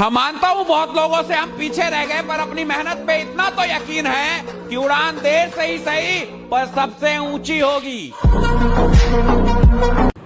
हम मानता हूं बहुत लोगों से हम पीछे रह गए, पर अपनी मेहनत पे इतना तो यकीन है कि उड़ान देर से ही सही पर सबसे ऊंची होगी।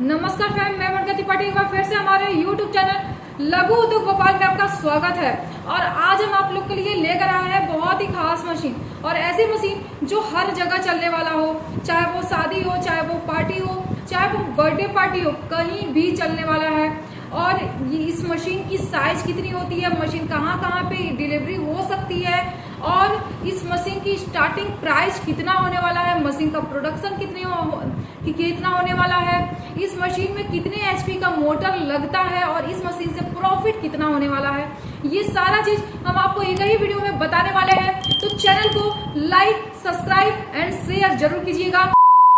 नमस्कार फैम, मैं वर्गा त्रिपाठी एक बार फिर से हमारे YouTube चैनल लघु उद्योग भोपाल में आपका स्वागत है। और आज हम आप लोग के लिए लेकर आए हैं बहुत ही खास मशीन, और ऐसी मशीन जो हर जगह चलने वाला हो, चाहे वो शादी हो, चाहे वो पार्टी हो, चाहे वो बर्थडे पार्टी हो, कहीं भी चलने वाला है। और ये इस मशीन की साइज कितनी होती है, मशीन कहाँ कहाँ पे डिलीवरी हो सकती है, और इस मशीन की स्टार्टिंग प्राइस कितना होने वाला है, मशीन का प्रोडक्शन कितना होने वाला है, इस मशीन में कितने एचपी का मोटर लगता है, और इस मशीन से प्रॉफिट कितना होने वाला है, ये सारा चीज हम आपको एक ही वीडियो में बताने वाले हैं। तो चैनल को लाइक, सब्सक्राइब एंड शेयर जरूर कीजिएगा।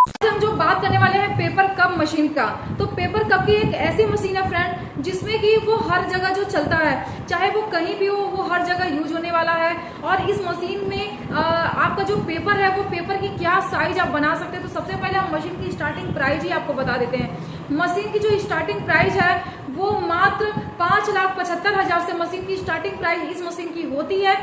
आज हम जो बात करने वाले हैं पेपर कप मशीन का, तो पेपर कप की एक ऐसी मशीन है फ्रेंड जिसमें कि वो हर जगह जो चलता है, चाहे वो कहीं भी हो, वो हर जगह यूज होने वाला है। और इस मशीन में आपका जो पेपर है, वो पेपर की क्या साइज आप बना सकते हैं। तो सबसे पहले हम मशीन की स्टार्टिंग प्राइस ही आपको बता देते हैं। मशीन की जो स्टार्टिंग प्राइस है वो मात्र 5,75,000 से मशीन की स्टार्टिंग प्राइस इस मशीन की होती है।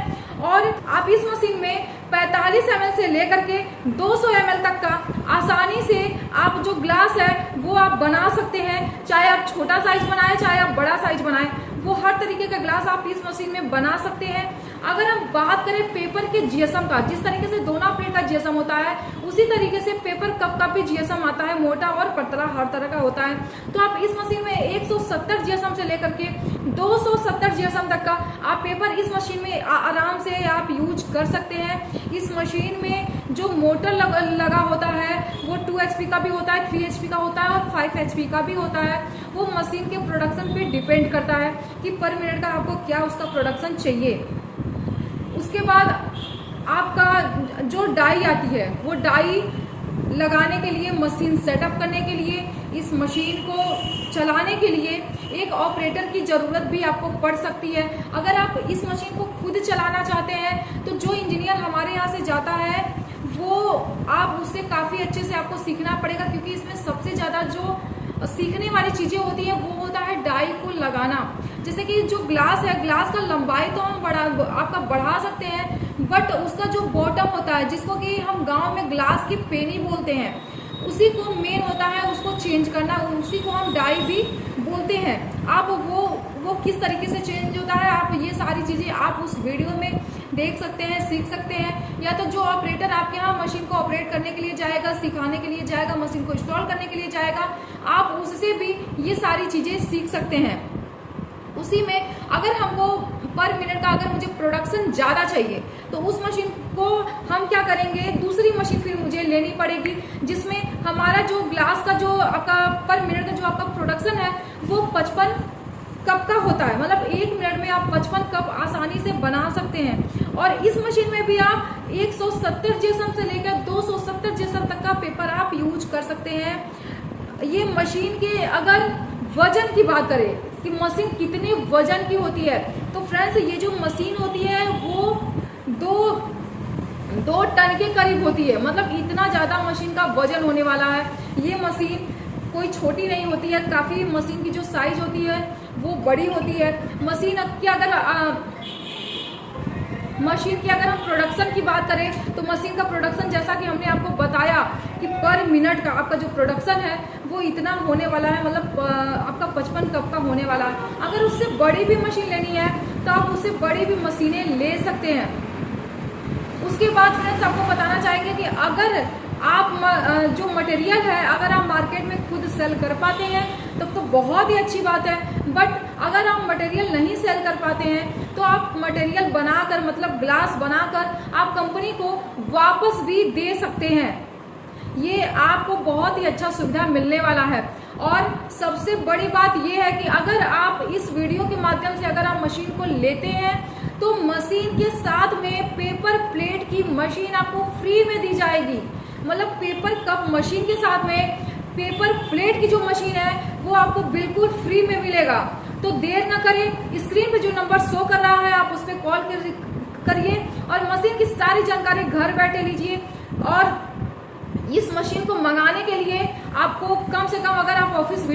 और आप इस मशीन में 45 ml से लेकर के 200 ml तक का आसानी से आप जो ग्लास है वो आप बना सकते हैं। चाहे आप छोटा साइज बनाए, चाहे आप बड़ा साइज बनाए, वो हर तरीके का ग्लास आप इस मशीन में बना सकते हैं। अगर हम बात करें पेपर के जीएसएम का, जिस तरीके से दोनों प्लेट का जीएसएम होता है, उसी तरीके से पेपर कप का भी जीएसएम आता है, मोटा और पतला हर तरह का होता है। तो आप इस मशीन में 170 जीएसएम से लेकर के 270 जीएसएम तक का आप पेपर इस मशीन में आराम से आप यूज कर सकते हैं। इस मशीन में जो मोटर लगा होता है वो 2 HP का भी होता है, 3 HP का होता है और 5 HP का भी होता है। वो मशीन के प्रोडक्शन पे डिपेंड करता है कि पर मिनट का आपको क्या उसका प्रोडक्शन चाहिए। उसके बाद आपका जो डाई आती है, वो डाई लगाने के लिए, मशीन सेटअप करने के लिए, इस मशीन को चलाने के लिए एक ऑपरेटर की जरूरत भी आपको पड़ सकती है। अगर आप इस मशीन को खुद चलाना चाहते हैं तो जो इंजीनियर हमारे यहाँ से जाता है वो आप उससे काफ़ी अच्छे से आपको सीखना पड़ेगा, क्योंकि इसमें सबसे ज़्यादा जो सीखने वाली चीज़ें होती है वो होता है डाई को लगाना। जैसे कि जो ग्लास है, ग्लास का लंबाई तो हम आपका बढ़ा सकते हैं, बट उसका जो बॉटम होता है, जिसको कि हम गांव में ग्लास की पेनी बोलते हैं, उसी को मेन होता है उसको चेंज करना, उसी को हम डाई भी बोलते हैं। आप वो किस तरीके से चेंज होता है, आप ये सारी चीज़ें आप उस वीडियो में देख सकते हैं, सीख सकते हैं। या तो जो ऑपरेटर आपके यहाँ मशीन को ऑपरेट करने के लिए जाएगा, सिखाने के लिए जाएगा, मशीन को इंस्टॉल करने के लिए जाएगा, आप उससे भी ये सारी चीज़ें सीख सकते हैं। उसी में अगर हमको पर मिनट का अगर मुझे प्रोडक्शन ज़्यादा चाहिए तो उस मशीन को हम क्या करेंगे, दूसरी मशीन फिर मुझे लेनी पड़ेगी, जिसमें हमारा जो ग्लास का जो आपका पर मिनट का जो आपका प्रोडक्शन है वो 55 कप का होता है। मतलब 1 मिनट में आप 55 कप आसानी से बना सकते हैं। और इस मशीन में भी आप 170 जीएसएम से लेकर 270 जीएसएम तक का पेपर आप यूज कर सकते हैं। ये मशीन के अगर वजन की बात करें कि मशीन कितने वजन की होती है, तो फ्रेंड्स ये जो मशीन होती है वो 2 टन के करीब होती है। मतलब इतना ज़्यादा मशीन का वजन होने वाला है। ये मशीन कोई छोटी नहीं होती है, काफ़ी मशीन की जो साइज होती है वो बड़ी होती है। मशीन की अगर हम प्रोडक्शन की बात करें तो मशीन का प्रोडक्शन, जैसा कि हमने आपको बताया कि पर मिनट का आपका जो प्रोडक्शन है वो इतना होने वाला है, मतलब आपका 55 कप का होने वाला है। अगर उससे बड़ी भी मशीन लेनी है तो आप उससे बड़ी भी मशीनें ले सकते हैं। उसके बाद फ्रेंड्स आपको बताना चाहेंगे कि अगर आप जो मटेरियल है अगर आप मार्केट में खुद सेल कर पाते हैं तब तो बहुत ही अच्छी बात है। बट अगर आप मटेरियल नहीं सेल कर पाते हैं तो आप मटेरियल बनाकर, मतलब ग्लास बनाकर आप कंपनी को वापस भी दे सकते हैं। ये आपको बहुत ही अच्छा सुविधा मिलने वाला है। और सबसे बड़ी बात यह है कि अगर आप इस वीडियो के माध्यम से अगर आप मशीन को लेते हैं तो मशीन के साथ में पेपर प्लेट की मशीन आपको फ्री में दी जाएगी। मतलब पेपर कप मशीन के साथ में पेपर प्लेट की जो मशीन है वो आपको बिल्कुल फ्री में मिलेगा। तो देर न करें, स्क्रीन पे जो नंबर शो कर रहा है आप उस पर कॉल करिए और मशीन की सारी जानकारी घर बैठे लीजिए। और इस मशीन को मंगाने के लिए आपको कम से कम, अगर आप ऑफिस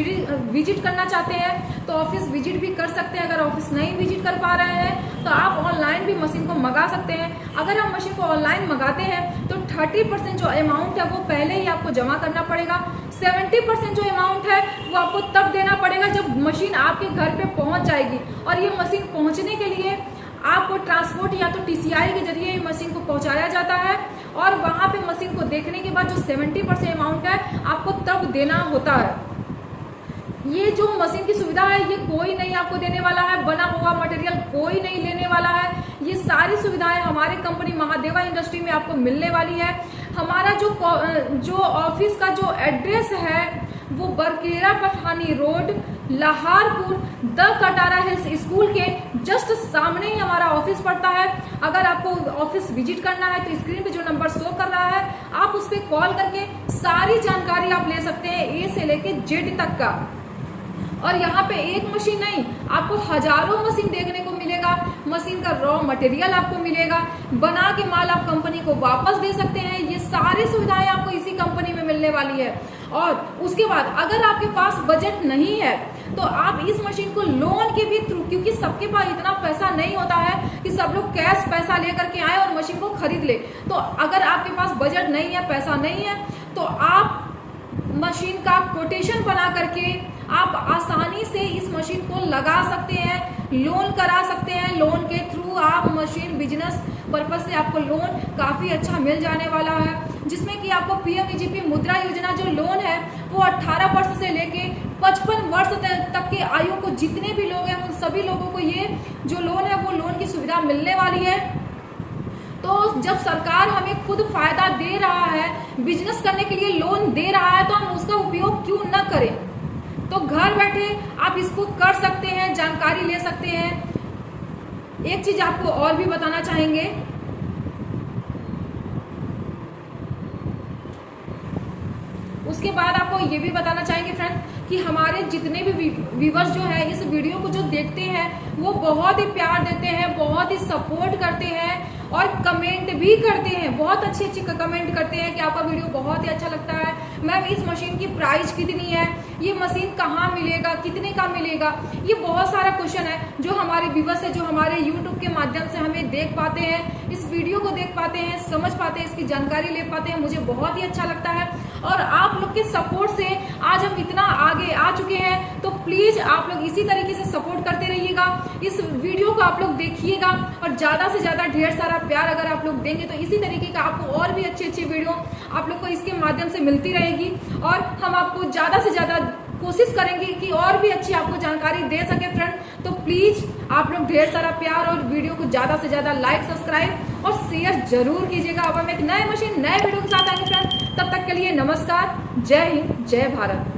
विजिट करना चाहते हैं तो ऑफिस विजिट भी कर सकते हैं। अगर ऑफिस नहीं विजिट कर पा रहे हैं तो आप ऑनलाइन भी मशीन को मंगा सकते हैं। अगर आप मशीन को ऑनलाइन मंगाते हैं तो 30% जो अमाउंट है वो पहले ही आपको जमा करना पड़ेगा। 70% जो अमाउंट है वो आपको तब देना पड़ेगा जब मशीन आपके घर पे पहुंच जाएगी। और ये मशीन पहुंचने के लिए आपको ट्रांसपोर्ट या तो TCI के जरिए ये मशीन को पहुंचाया जाता है, और वहां पे मशीन को देखने के बाद जो 70% अमाउंट है आपको तब देना होता है। ये जो मशीन की सुविधा है ये कोई नहीं आपको देने वाला है, बना हुआ मटेरियल कोई नहीं लेने वाला है। ये सारी सुविधाएं हमारे कंपनी महादेवा इंडस्ट्री में आपको मिलने वाली है। हमारा जो ऑफिस का जो एड्रेस है वो Barkheda Pathani road, Lahorepur, the Katara hills school के जस्ट सामने ही हमारा ऑफिस पड़ता है। अगर आपको ऑफिस विजिट करना है तो स्क्रीन पे जो नंबर शो कर रहा है आप उस पर कॉल करके सारी जानकारी आप ले सकते हैं, A से लेके Z तक का। और यहाँ पे एक मशीन नहीं, आपको हजारों मशीन देखने को मिलेगा। मशीन का रॉ मटेरियल आपको मिलेगा, बना के माल आप कंपनी को वापस दे सकते हैं। ये सारी सुविधाएं आपको इसी कंपनी में मिलने वाली है। और उसके बाद अगर आपके पास बजट नहीं है तो आप इस मशीन को लोन के भी थ्रू, क्योंकि सबके पास इतना पैसा नहीं होता है कि सब लोग कैश पैसा लेकर के आए और मशीन को खरीद ले। तो अगर आपके पास बजट नहीं है, पैसा नहीं है, तो आप मशीन का कोटेशन बना करके आप आसानी से इस मशीन को लगा सकते हैं, लोन करा सकते हैं। लोन के थ्रू आप मशीन बिजनेस पर्पज से आपको लोन काफी अच्छा मिल जाने वाला है, जिसमें कि आपको PMEGP मुद्रा योजना जो लोन है वो 18 वर्ष से लेके 55 वर्ष तक के आयु को जितने भी लोग हैं उन सभी लोगों को ये जो लोन है वो लोन की सुविधा मिलने वाली है। तो जब सरकार हमें खुद फायदा दे रहा है, बिजनेस करने के लिए लोन दे रहा है, तो हम उसका उपयोग क्यों न करें। तो घर बैठे आप इसको कर सकते हैं, जानकारी ले सकते हैं। एक चीज आपको और भी बताना चाहेंगे, उसके बाद आपको ये भी बताना चाहेंगे फ्रेंड कि हमारे जितने भी व्यूवर्स जो है इस वीडियो को जो देखते हैं वो बहुत ही प्यार देते हैं, बहुत ही सपोर्ट करते हैं और कमेंट भी करते हैं, बहुत अच्छी अच्छी कमेंट करते हैं कि आपका वीडियो बहुत ही अच्छा लगता है। मैम इस मशीन की प्राइस कितनी है, ये मशीन कहाँ मिलेगा, कितने का मिलेगा, ये बहुत सारा क्वेश्चन है जो हमारे व्यूवर्स है, जो हमारे यूट्यूब के माध्यम से हमें देख पाते हैं, इस वीडियो को देख पाते हैं, समझ पाते हैं, इसकी जानकारी ले पाते हैं। मुझे बहुत ही अच्छा लगता है और आप लोग के सपोर्ट से आज हम इतना आगे आ चुके हैं। तो प्लीज आप लोग इसी तरीके से सपोर्ट करते रहिएगा, इस वीडियो को आप लोग देखिएगा और ज्यादा से ज्यादा ढेर सारा प्यार अगर आप लोग देंगे तो इसी तरीके का आपको और भी अच्छी अच्छी वीडियो आप लोग को इसके माध्यम से मिलती रहेगी और हम आपको ज्यादा से ज्यादा कोशिश करेंगे कि और भी अच्छी आपको जानकारी दे सके फ्रेंड। तो प्लीज आप लोग ढेर सारा प्यार और वीडियो को ज्यादा से ज्यादा लाइक, सब्सक्राइब और शेयर जरूर कीजिएगा। अब हम एक नए मशीन नए वीडियो के साथ आएंगे फ्रेंड, तब तक के लिए नमस्कार, जय हिंद, जय भारत।